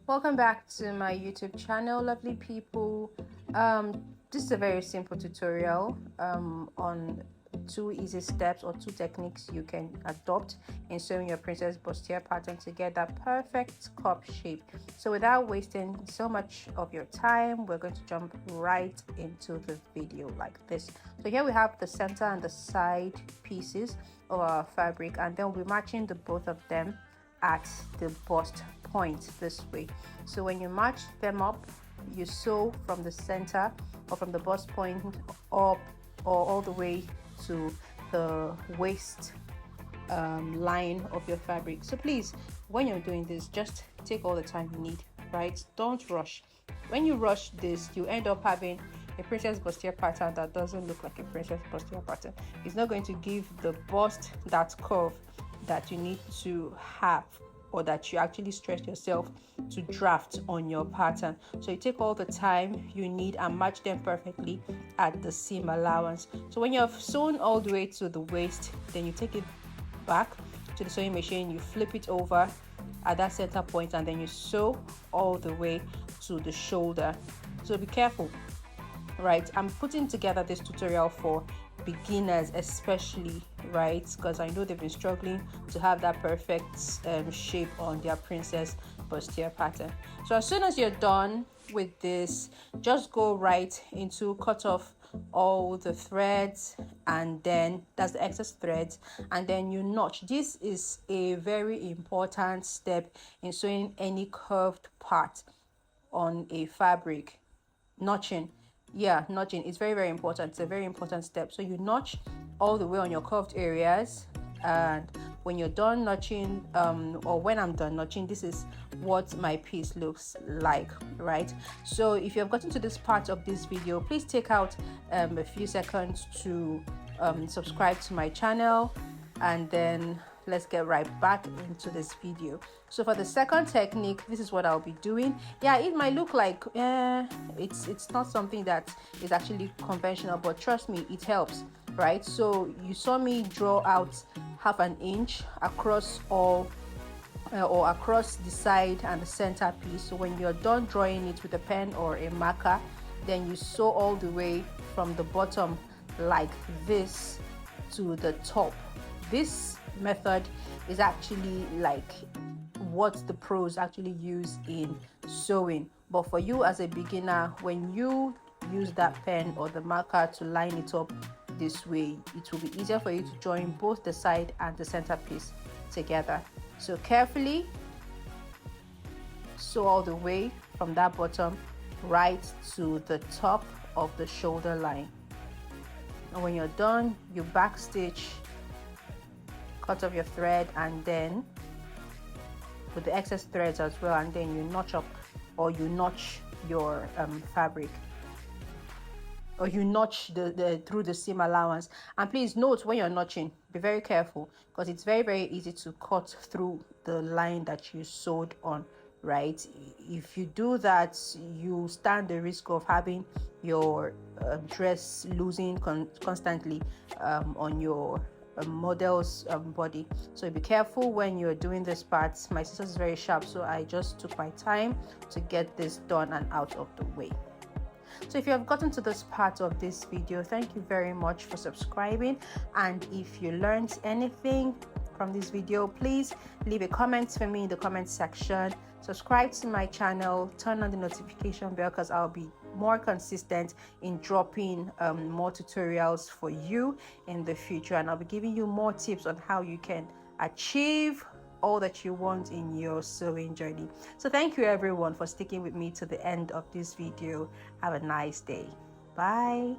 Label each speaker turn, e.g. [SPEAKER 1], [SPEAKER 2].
[SPEAKER 1] Welcome back to my YouTube channel, lovely people. This is a very simple tutorial on two easy steps or two techniques you can adopt in sewing your princess bustier pattern to get that perfect cup shape. So without wasting so much of your time, we're going to jump right into the video like this. So here we have the center and the side pieces of our fabric, and then we'll be matching the both of them at the bust point this way. So when you match them up, you sew from the center or from the bust point up or all the way to the waist line of your fabric. So please, when you're doing this, just take all the time you need, right? Don't rush. When you rush this, you end up having a princess bustier pattern that doesn't look like a princess bustier pattern. It's not going to give the bust that curve that you need to have, or that you actually stress yourself to draft on your pattern. So you take all the time you need and match them perfectly at the seam allowance. So when you've sewn all the way to the waist, then you take it back to the sewing machine, you flip it over at that center point, and then you sew all the way to the shoulder. So be careful, right? I'm putting together this tutorial for beginners especially, right? Because I know they've been struggling to have that perfect shape on their princess bustier pattern. So as soon as you're done with this, just go right into cut off all the threads, and then that's the excess threads, and then you notch. This is a very important step in sewing any curved part on a fabric. Notching is very important. It's a very important step. So you notch all the way on your curved areas, and when you're done notching, or when I'm done notching, this is what my piece looks like, right? So if you have gotten to this part of this video, please take out a few seconds to subscribe to my channel, and then let's get right back into this video. So for the second technique, this is what I'll be doing. Yeah, it might look like it's not something that is actually conventional, but trust me, it helps, right? So you saw me draw out 1/2 inch across all or across the side and the center piece. So when you're done drawing it with a pen or a marker, then you sew all the way from the bottom like this to the top. This method is actually like what the pros actually use in sewing, but for you as a beginner, when you use that pen or the marker to line it up this way, it will be easier for you to join both the side and the center piece together. So carefully sew all the way from that bottom right to the top of the shoulder line, and when you're done, you back stitch, cut off your thread, and then with the excess threads as well, and then you notch up, or you notch your fabric, or you notch the through the seam allowance. And please note, when you're notching, be very careful, because it's very easy to cut through the line that you sewed on, right? If you do that, you stand the risk of having your dress losing constantly on your model's body. So be careful when you're doing this part. My sister is very sharp, so I just took my time to get this done and out of the way. So if you have gotten to this part of this video, thank you very much for subscribing, and if you learned anything from this video, please leave a comment for me in the comment section. Subscribe to my channel, turn on the notification bell, because I'll be more consistent in dropping more tutorials for you in the future, and I'll be giving you more tips on how you can achieve all that you want in your sewing journey. So thank you everyone for sticking with me to the end of this video. Have a nice day. Bye.